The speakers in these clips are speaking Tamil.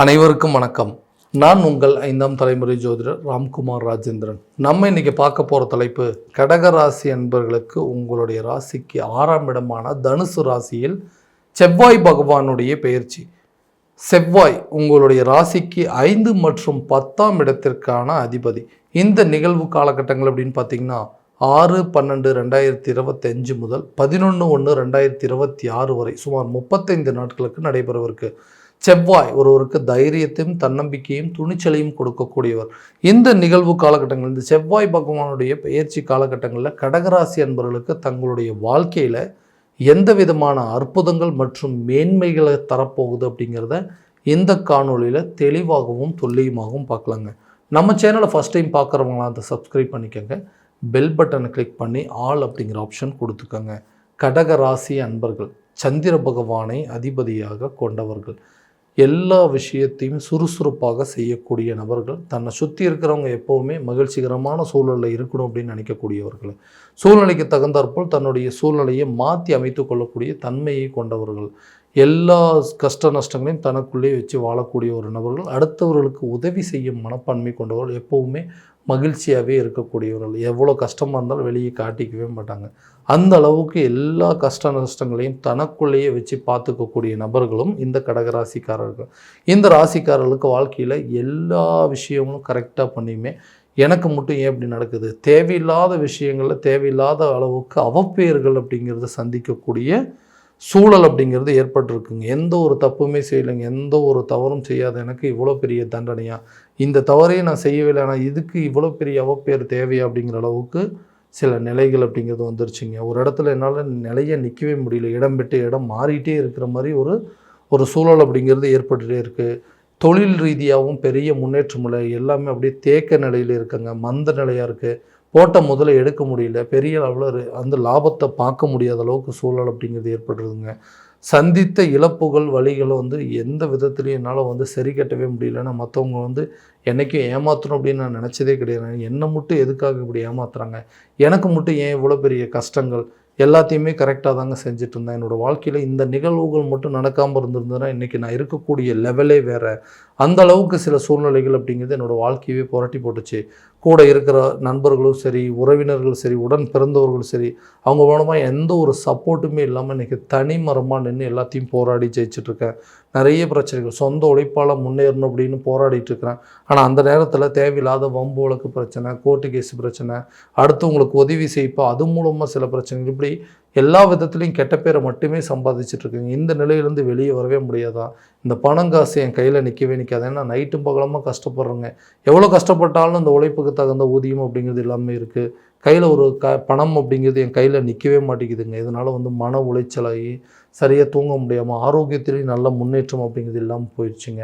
அனைவருக்கும் வணக்கம். நான் உங்கள் 5ஆம் தலைமுறை ஜோதிடர் ராம்குமார் ராஜேந்திரன். நம்ம இன்னைக்கு பார்க்க போகிற தலைப்பு, கடகராசி அன்பர்களுக்கு உங்களுடைய ராசிக்கு 6ஆம் இடமான தனுசு ராசியில் செவ்வாய் பகவானுடைய பெயர்ச்சி. செவ்வாய் உங்களுடைய ராசிக்கு 5 மற்றும் 10ஆம் இடத்திற்கான அதிபதி. இந்த நிகழ்வு காலகட்டங்கள் அப்படின்னு பார்த்தீங்கன்னா 6/12/2025 முதல் 11/1/2026 வரை சுமார் 35 நாட்களுக்கு நடைபெறவிருக்கு. செவ்வாய் ஒருவருக்கு தைரியத்தையும் தன்னம்பிக்கையும் துணிச்சலையும் கொடுக்கக்கூடியவர். இந்த நிகழ்வு காலகட்டங்கள், இந்த செவ்வாய் பகவானுடைய பெயர்ச்சி காலகட்டங்களில் கடகராசி அன்பர்களுக்கு தங்களுடைய வாழ்க்கையில் எந்த விதமான அற்புதங்கள் மற்றும் மேன்மைகளை தரப்போகுது அப்படிங்கிறத இந்த காணொலியில் தெளிவாகவும் துல்லியமாகவும் பார்க்கலாங்க. நம்ம சேனலை ஃபஸ்ட் டைம் பார்க்குறவங்களாம் அதை சப்ஸ்கிரைப் பண்ணிக்கோங்க. பெல் பட்டனை கிளிக் பண்ணி ஆல் அப்படிங்கிற ஆப்ஷன் கொடுத்துக்கோங்க. கடகராசி அன்பர்கள் சந்திர பகவானை அதிபதியாக கொண்டவர்கள். எல்லா விஷயத்தையும் சுறுசுறுப்பாக செய்யக்கூடிய நபர்கள். தன்னை சுற்றி இருக்கிறவங்க எப்போவுமே மகிழ்ச்சிகரமான சூழலில் இருக்கணும் அப்படின்னு நினைக்கக்கூடியவர்கள். சூழ்நிலைக்கு தகுந்தாற்போல் தன்னுடைய சூழ்நிலையை மாற்றி அமைத்து கொள்ளக்கூடிய தன்மையை கொண்டவர்கள். எல்லா கஷ்ட நஷ்டங்களையும் தனக்குள்ளே வச்சு வாழக்கூடிய ஒரு நபர்கள். அடுத்தவர்களுக்கு உதவி செய்யும் மனப்பான்மை கொண்டவர்கள். எப்போவுமே மகிழ்ச்சியாகவே இருக்கக்கூடியவர்கள். எவ்வளோ கஷ்டமாக இருந்தாலும் வெளியே காட்டிக்கவே மாட்டாங்க. அந்த அளவுக்கு எல்லா கஷ்ட நஷ்டங்களையும் தனக்குள்ளேயே வச்சு பார்த்துக்கக்கூடிய நபர்களும் இந்த கடகராசிக்காரர்கள். இந்த ராசிக்காரர்களுக்கு வாழ்க்கையில் எல்லா விஷயங்களும் கரெக்டாக பண்ணியுமே எனக்கு மட்டும் ஏன் இப்படி நடக்குது, தேவையில்லாத விஷயங்களில் தேவையில்லாத அளவுக்கு அவப்பெயர்கள் அப்படிங்கிறத சந்திக்கக்கூடிய சூழல் அப்படிங்கிறது ஏற்பட்டிருக்குங்க. எந்த ஒரு தப்புமே செய்யலைங்க, எந்த ஒரு தவறும் செய்யாத எனக்கு இவ்வளோ பெரிய தண்டனையா, இந்த தவறையும் நான் செய்யவில்லை, ஆனால் இதுக்கு இவ்வளோ பெரிய அவப்பேர் தேவையா அப்படிங்கிற அளவுக்கு சில நிலைகள் அப்படிங்கிறது வந்துருச்சுங்க. ஒரு இடத்துல என்னால் நிலைய நிற்கவே முடியல, இடம் விட்டு இடம் மாறிட்டே இருக்கிற மாதிரி ஒரு சூழல் அப்படிங்கிறது ஏற்பட்டுகிட்டே இருக்குது. தொழில் ரீதியாகவும் பெரிய முன்னேற்றம் இல்லை, எல்லாமே அப்படியே தேக்க நிலையில் இருக்குங்க, மந்த நிலையாக இருக்குது. போட்ட முதல்ல எடுக்க முடியல, பெரிய அளவில் அந்த லாபத்தை பார்க்க முடியாத அளவுக்கு சூழல் அப்படிங்கிறது ஏற்படுறதுங்க. சந்தித்த இழப்புகள் வழிகளை எந்த விதத்துலையும் என்னால் சரி கட்டவே முடியலன்னா, மற்றவங்க என்றைக்கும் ஏமாற்றணும் அப்படின்னு நான் நினச்சதே கிடையாது. என்னை மட்டும் எதுக்காக இப்படி ஏமாத்துறாங்க, எனக்கு மட்டும் ஏன் இவ்வளோ பெரிய கஷ்டங்கள், எல்லாத்தையுமே கரெக்டாக தாங்க செஞ்சுட்டு இருந்தேன். என்னோடய வாழ்க்கையில் இந்த நிகழ்வுகள் மட்டும் நடக்காமல் இருந்திருந்ததுன்னா இன்றைக்கி நான் இருக்கக்கூடிய லெவலே வேறு. அந்த அளவுக்கு சில சூழ்நிலைகள் அப்படிங்கிறது என்னோடய வாழ்க்கையவே புரட்டி போட்டுச்சு. கூட இருக்கிற நண்பர்களும் சரி, உறவினர்களும் சரி, உடன் பிறந்தவர்களும் சரி, அவங்க மூலமாக எந்த ஒரு சப்போர்ட்டுமே இல்லாமல் இன்றைக்கி தனிமரமாக நின்று எல்லாத்தையும் போராடி ஜெயிச்சிட்ருக்கேன். நிறைய பிரச்சனைகள், சொந்த உழைப்பால் முன்னேறணும் அப்படின்னு போராடிட்டு இருக்கிறேன். ஆனால் அந்த நேரத்தில் தேவையில்லாத வம்பு வழக்கு பிரச்சனை, கோர்ட்டு கேஸ் பிரச்சனை, அடுத்தவங்களுக்கு உதவி செய்ப்போ அது மூலமாக சில பிரச்சனைகள், இப்படி எல்லா விதத்துலையும் கெட்ட பேரை மட்டுமே சம்பாதிச்சிட்ருக்குங்க. இந்த நிலையிலேருந்து வெளியே வரவே முடியாதா, இந்த பணங்காசு என் கையில் நிற்கவே நிற்காது. ஏன்னா நைட்டும் பகலமாக கஷ்டப்படுறேங்க. எவ்வளோ கஷ்டப்பட்டாலும் இந்த உழைப்புக்கு தகுந்த ஊதியம் அப்படிங்கிறது எல்லாமே இருக்குது. கையில் ஒரு பணம் அப்படிங்கிறது என் கையில் நிற்கவே மாட்டேங்குதுங்க. இதனால் மன உளைச்சலாகி சரியாக தூங்க முடியாமல் ஆரோக்கியத்திலையும் நல்ல முன்னேற்றம் அப்படிங்கிறது இல்லாமல் போயிடுச்சுங்க.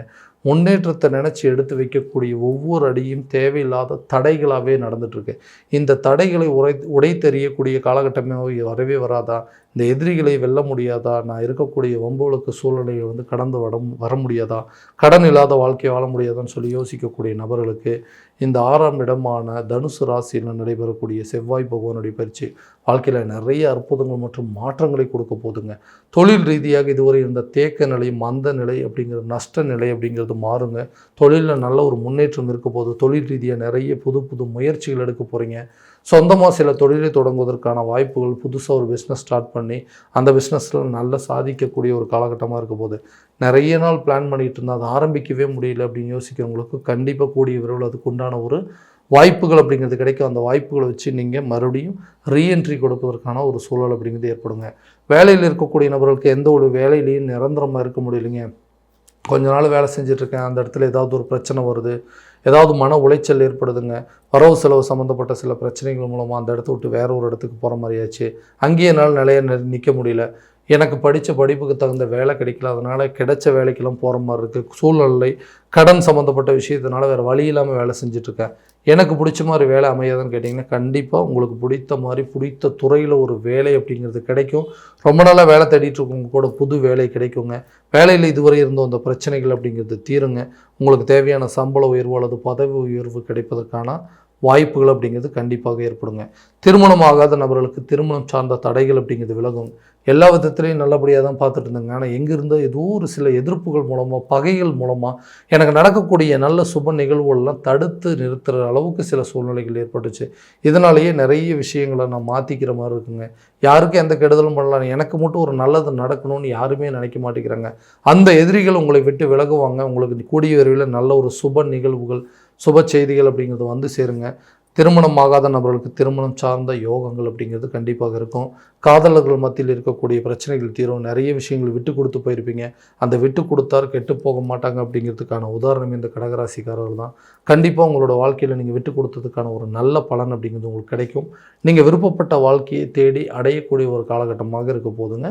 முன்னேற்றத்தை நினச்சி எடுத்து வைக்கக்கூடிய ஒவ்வொரு அடியும் தேவையில்லாத தடைகளாகவே நடந்துகிட்ருக்கு. இந்த தடைகளை உடைத்தெறியக்கூடிய காலகட்டமே வரவே வராதா, இந்த எதிரிகளை வெல்ல முடியாதா, நான் இருக்கக்கூடிய வம்புகளுக்கு சூழ்நிலையை கடந்து வர முடியாதா, கடன் இல்லாத வாழ்க்கையை வாழ முடியாதான்னு சொல்லி யோசிக்கக்கூடிய நபர்களுக்கு இந்த 6ஆம் இடமான தனுசு ராசியில் நடைபெறக்கூடிய செவ்வாய் பகவானுடைய பயிற்சி வாழ்க்கையில் நிறைய அற்புதங்கள் மற்றும் மாற்றங்களை கொடுக்க போதுங்க. தொழில் ரீதியாக இதுவரை இருந்த தேக்க நிலை, மந்த நிலை அப்படிங்கிற நஷ்ட நிலை அப்படிங்கிறது மாறுங்க. தொழிலில் நல்ல ஒரு முன்னேற்றம் இருக்க போது. தொழில் ரீதியாக நிறைய புது முயற்சிகள் எடுக்க போகிறீங்க. சொந்தமாக சில தொழிலை தொடங்குவதற்கான வாய்ப்புகள், புதுசாக ஒரு பிஸ்னஸ் ஸ்டார்ட் பண்ணி அந்த பிஸ்னஸில் நல்லா சாதிக்கக்கூடிய ஒரு காலகட்டமாக இருக்க போது. நிறைய நாள் பிளான் பண்ணிகிட்டு இருந்தால் அதை ஆரம்பிக்கவே முடியல அப்படின்னு யோசிக்கிறவங்களுக்கு கண்டிப்பாக கூடிய விரைவில் அதுக்கு உண்டான ஒரு வாய்ப்புகள் அப்படிங்கிறது கிடைக்கும். அந்த வாய்ப்புகளை வச்சு நீங்கள் மறுபடியும் ரீஎன்ட்ரி கொடுப்பதற்கான ஒரு சூழல் அப்படிங்கிறது ஏற்படுங்க. வேலையில் இருக்கக்கூடிய நபர்களுக்கு எந்த ஒரு வேலையிலையும் நிரந்தரமாக இருக்க முடியலைங்க. கொஞ்ச நாள் வேலை செஞ்சிட்ருக்கேன், அந்த இடத்துல ஏதாவது ஒரு பிரச்சனை வருது, ஏதாவது மன உளைச்சல் ஏற்படுதுங்க, வரவு செலவு சம்மந்தப்பட்ட சில பிரச்சனைகள் மூலமாக அந்த இடத்த விட்டு வேறு ஒரு இடத்துக்கு போகிற மாதிரியாச்சு, அங்கேயே என்னால் நிலைய நிற்க முடியல, எனக்கு படித்த படிப்புக்கு தகுந்த வேலை கிடைக்கல, அதனால் கிடைச்ச வேலைக்கெல்லாம் போகிற மாதிரி இருக்குது, சூழ்நிலை கடன் சம்மந்தப்பட்ட விஷயத்தினால வேறு வழி இல்லாமல் வேலை செஞ்சிட்ருக்கேன், எனக்கு பிடிச்ச மாதிரி வேலை அமையாதுன்னு கேட்டிங்கன்னா கண்டிப்பாக உங்களுக்கு பிடித்த மாதிரி பிடித்த துறையில் ஒரு வேலை அப்படிங்கிறது கிடைக்கும். ரொம்ப நாளாக வேலை தேடிட்டு இருக்கவங்க கூட புது வேலை கிடைக்குங்க. வேலையில் இதுவரை இருந்த அந்த பிரச்சனைகள் அப்படிங்கிறது தீருங்க. உங்களுக்கு தேவையான சம்பள உயர்வு அல்லது பதவி உயர்வு கிடைப்பதற்கான வாய்ப்புகள் அப்படிங்கிறது கண்டிப்பாக ஏற்படுங்க. திருமணம் ஆகாத நபர்களுக்கு திருமணம் சார்ந்த தடைகள் அப்படிங்கிறது விலகும். எல்லா விதத்துலேயும் நல்லபடியாக தான் பார்த்துட்டு இருந்தாங்க. ஆனால் எங்கிருந்தோ ஏதோ ஒரு சில எதிர்ப்புகள் மூலமாக, பகைகள் மூலமாக எனக்கு நடக்கக்கூடிய நல்ல சுப நிகழ்வுகள்லாம் தடுத்து நிறுத்துகிற அளவுக்கு சில சூழ்நிலைகள் ஏற்பட்டுச்சு. இதனாலேயே நிறைய விஷயங்களை நான் மாற்றிக்கிற மாதிரி இருக்குங்க. யாருக்கும் எந்த கெடுதலும் பண்ணலாம், எனக்கு மட்டும் ஒரு நல்லது நடக்கணும்னு யாருமே நினைக்க மாட்டேங்கிறாங்க. அந்த எதிரிகள் உங்களை விட்டு விலகுவாங்க. உங்களுக்கு கூடிய விரைவில் நல்ல ஒரு சுப நிகழ்வுகள், சுப செய்திகள் அப்படிங்கிறது வந்து சேருங்க. திருமணம் ஆகாத நபர்களுக்கு திருமணம் சார்ந்த யோகங்கள் அப்படிங்கிறது கண்டிப்பாக இருக்கும். காதலர்கள் மத்தியில் இருக்கக்கூடிய பிரச்சனைகள் தீரும். நிறைய விஷயங்கள் விட்டு கொடுத்து போயிருப்பீங்க. அந்த விட்டு கொடுத்தார் கெட்டு போக மாட்டாங்க அப்படிங்கிறதுக்கான உதாரணம் இந்த கடகராசிக்காரர்கள் தான். கண்டிப்பாக உங்களோட வாழ்க்கையில் நீங்கள் விட்டு கொடுத்ததுக்கான ஒரு நல்ல பலன் அப்படிங்கிறது உங்களுக்கு கிடைக்கும். நீங்கள் விருப்பப்பட்ட வாழ்க்கையை தேடி அடையக்கூடிய ஒரு காலகட்டமாக இருக்க போதுங்க.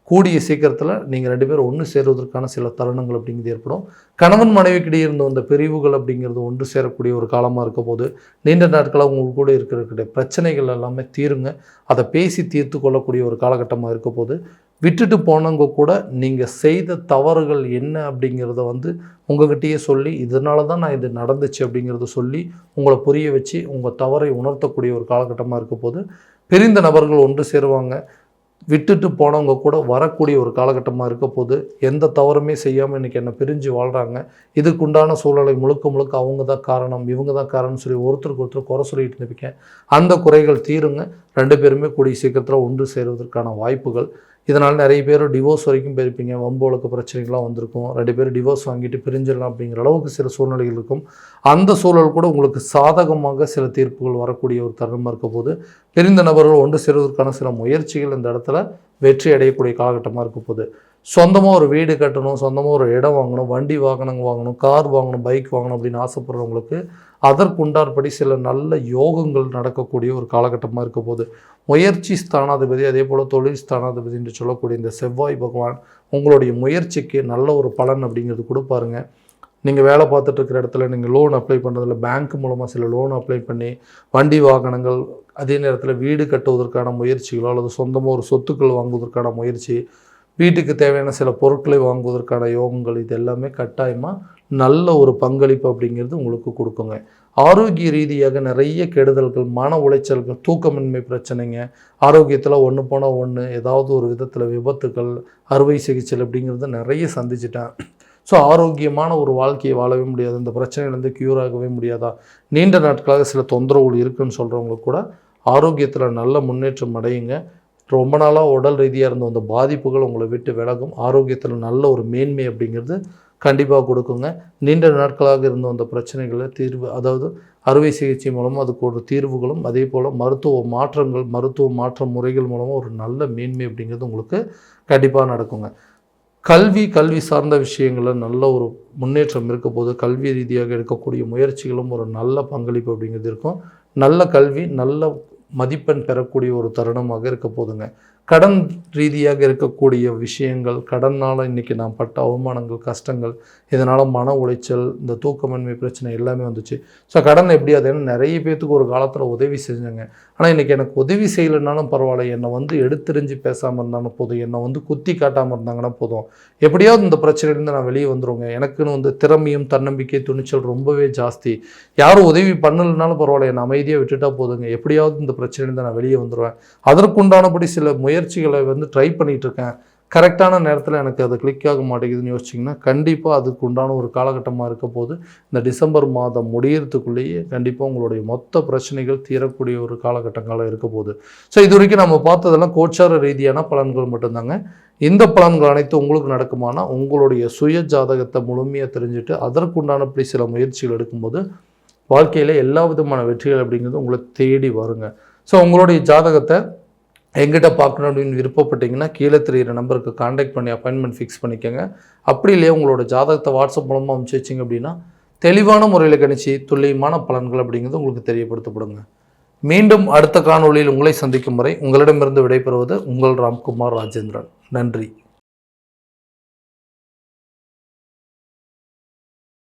கூடிய சீக்கிரத்தில் நீங்கள் 2 பேரும் ஒன்று சேருவதற்கான சில தருணங்கள் அப்படிங்கிறது ஏற்படும். கணவன் மனைவிக்கிடையே இருந்த அந்த பிரிவுகள் அப்படிங்கிறது ஒன்று சேரக்கூடிய ஒரு காலமாக இருக்க போது, நீண்ட நாட்களாக உங்களுக்கு கூட இருக்கிற பிரச்சனைகள் எல்லாமே தீருங்க. அதை பேசி தீர்த்து கொள்ளக்கூடிய ஒரு காலகட்டமாக இருக்க போது, விட்டுட்டு போனவங்க கூட நீங்கள் செய்த தவறுகள் என்ன அப்படிங்கிறத வந்து உங்ககிட்டயே சொல்லி, இதனால தான் நான் இது நடந்துச்சு அப்படிங்கிறத சொல்லி உங்களை புரிய வச்சு உங்கள் தவறை உணர்த்தக்கூடிய ஒரு காலகட்டமாக இருக்க போது, பிரிந்த நபர்கள் ஒன்று சேருவாங்க. விட்டுட்டு போனவங்க கூட வரக்கூடிய ஒரு காலகட்டமாக இருக்க போது, எந்த தவறுமே செய்யாமல் இன்றைக்கி என்னை பிரிஞ்சு வாழ்கிறாங்க, இதுக்குண்டான சூழலை முழுக்க அவங்க தான் காரணம், இவங்க தான் காரணம்னு சொல்லி ஒருத்தருக்கு ஒருத்தர் குறை சொல்லிட்டு இருப்பீங்க. அந்த குறைகள் தீருங்க. 2 பேருமே கூடிய சீக்கிரத்தில் ஒன்று சேருவதற்கான வாய்ப்புகள். இதனால் நிறைய பேர் டிவோர்ஸ் வரைக்கும் போயிருப்பீங்க. வம்பு வழக்கு பிரச்சனைகள்லாம் வந்திருக்கும். 2 பேர் டிவோர்ஸ் வாங்கிட்டு பிரிஞ்சிடலாம் அப்படிங்கிற அளவுக்கு சில சூழ்நிலைகள் இருக்கும். அந்த சூழல் கூட உங்களுக்கு சாதகமாக சில தீர்ப்புகள் வரக்கூடிய ஒரு தருணமாக இருக்க போது, பிரிந்த நபர்கள் ஒன்று சேருவதற்கான சில முயற்சிகள் இந்த இடத்துல வெற்றி அடையக்கூடிய காலகட்டமாக இருக்க போது, சொந்தமாக ஒரு வீடு கட்டணும், சொந்தமாக ஒரு இடம் வாங்கணும், வண்டி வாகனங்கள் வாங்கணும், கார் வாங்கணும், பைக் வாங்கணும் அப்படின்னு ஆசைப்படுறவங்களுக்கு அதற்குண்டாற்படி சில நல்ல யோகங்கள் நடக்கக்கூடிய ஒரு காலகட்டமாக இருக்க போது, முயற்சி ஸ்தானாதிபதி அதே போல் தொழில் ஸ்தானாதிபதி என்று சொல்லக்கூடிய இந்த செவ்வாய் பகவான் உங்களுடைய முயற்சிக்கு நல்ல ஒரு பலன் அப்படிங்கிறது கொடுப்பாருங்க. நீங்கள் வேலை பார்த்துட்டு இருக்கிற இடத்துல நீங்கள் லோன் அப்ளை பண்ணுறதில்ல, பேங்க் மூலமாக சில லோன் அப்ளை பண்ணி வண்டி வாகனங்கள், அதே நேரத்தில் வீடு கட்டுவதற்கான முயற்சிகளோ அல்லது சொந்தமாக ஒரு சொத்துக்கள் வாங்குவதற்கான முயற்சி, வீட்டுக்கு தேவையான சில பொருட்களை வாங்குவதற்கான யோகங்கள், இது எல்லாமே கட்டாயமாக நல்ல ஒரு பங்களிப்பு அப்படிங்கிறது உங்களுக்கு கொடுக்குங்க. ஆரோக்கிய ரீதியாக நிறைய கெடுதல்கள், மன உளைச்சல்கள், தூக்கமின்மை பிரச்சனைங்க, ஆரோக்கியத்தில் ஒன்று போனால் ஒன்று, ஏதாவது ஒரு விதத்தில் விபத்துக்கள், அறுவை சிகிச்சை அப்படிங்கிறது நிறைய சந்திச்சிட்டேன். ஸோ ஆரோக்கியமான ஒரு வாழ்க்கையை வாழவே முடியாது, இந்த பிரச்சனையிலேருந்து க்யூர் ஆகவே முடியாதா, நீண்ட நாட்களாக சில தொந்தரவுகள் இருக்குதுன்னு சொல்கிறவங்களுக்கு கூட ஆரோக்கியத்தில் நல்ல முன்னேற்றம் அடையுங்க. ரொம்ப நாளாக உடல் ரீதியாக இருந்த அந்த பாதிப்புகள் உங்களை விட்டு விலகும். ஆரோக்கியத்தில் நல்ல ஒரு மேன்மை அப்படிங்கிறது கண்டிப்பாக கொடுக்குங்க. நீண்ட நாட்களாக இருந்த அந்த பிரச்சனைகளை தீர்வு, அதாவது அறுவை சிகிச்சை மூலமாக அதுக்கு ஒரு தீர்வுகளும், அதே போல் மருத்துவ மாற்ற முறைகள் மூலமாக ஒரு நல்ல மேன்மை அப்படிங்கிறது உங்களுக்கு கண்டிப்பாக நடக்குங்க. கல்வி சார்ந்த விஷயங்களில் நல்ல ஒரு முன்னேற்றம் இருக்க போது, கல்வி ரீதியாக எடுக்கக்கூடிய முயற்சிகளும் ஒரு நல்ல பங்களிப்பு அப்படிங்கிறது இருக்கும். நல்ல கல்வி, நல்ல மதிப்பெண் பெறக்கூடிய ஒரு தருணமாக இருக்க போதுங்க. கடன் ரீதியாக இருக்கக்கூடிய விஷயங்கள், கடனால் இன்றைக்கி நான் பட்ட அவமானங்கள், கஷ்டங்கள், இதனால் மன உளைச்சல், இந்த தூக்கமின்மை பிரச்சனை எல்லாமே வந்துச்சு. ஸோ கடன் எப்படி அது, ஏன்னா நிறைய பேர்த்துக்கு ஒரு காலத்தில் உதவி செஞ்சாங்க. ஆனால் இன்றைக்கி எனக்கு உதவி செய்யலைன்னாலும் பரவாயில்ல, என்னை வந்து எடுத்தெறிஞ்சு பேசாமல் இருந்தாலும் போதும், என்னை வந்து குத்தி காட்டாமல் இருந்தாங்கன்னா போதும், எப்படியாவது இந்த பிரச்சனையிலேருந்து நான் வெளியே வந்துடுவேங்க. எனக்குன்னு வந்து திறமையும் தன்னம்பிக்கை துணிச்சல் ரொம்பவே ஜாஸ்தி. யாரும் உதவி பண்ணலைனாலும் பரவாயில்ல, என்னை அமைதியாக விட்டுட்டா போதுங்க, எப்படியாவது இந்த பிரச்சனையிலேருந்து நான் வெளியே வந்துடுவேன். அதற்குண்டானபடி சில முயற்சிகளை வந்து ட்ரை பண்ணிகிட்ருக்கேன். கரெக்டான நேரத்தில் எனக்கு அது கிளிக் ஆக மாட்டேங்குதுன்னு யோசிச்சிங்கன்னா கண்டிப்பாக அதுக்கு உண்டான ஒரு காலகட்டமாக இருக்க போது, இந்த டிசம்பர் மாதம் முடியறதுக்குள்ளேயே கண்டிப்பாக உங்களுடைய மொத்த பிரச்சனைகள் தீரக்கூடிய ஒரு காலகட்டங்களாக இருக்க போகுது. ஸோ இது வரைக்கும் நம்ம பார்த்ததெல்லாம் கோச்சார ரீதியான பலன்கள் மட்டும்தாங்க. இந்த பலன்கள் அனைத்து உங்களுக்கு நடக்குமானா உங்களுடைய சுய ஜாதகத்தை முழுமையாக தெரிஞ்சுட்டு அதற்குண்டானபடி சில முயற்சிகள் எடுக்கும்போது வாழ்க்கையில் எல்லா விதமான வெற்றிகள் அப்படிங்கிறது உங்களை தேடி வருங்க. ஸோ உங்களுடைய ஜாதகத்தை எங்கிட்ட பார்க்கணும் அப்படின்னு விருப்பப்பட்டீங்கன்னா கீழே தெரிகிற நம்பருக்கு காண்டாக்ட் பண்ணி அப்பாயின்மெண்ட் ஃபிக்ஸ் பண்ணிக்கோங்க. அப்படி இல்லையா உங்களோட ஜாதகத்தை வாட்ஸ்அப் மூலமாக அனுப்பிச்சி வச்சிங்க அப்படின்னா தெளிவான முறையில் கணிச்சு துல்லியமான பலன்கள் அப்படிங்கிறது உங்களுக்கு தெரியப்படுத்தப்படுங்க. மீண்டும் அடுத்த காணொளியில் உங்களை சந்திக்கும் வரை உங்களிடமிருந்து விடைபெறுவது உங்கள் ராம்குமார் ராஜேந்திரன். நன்றி.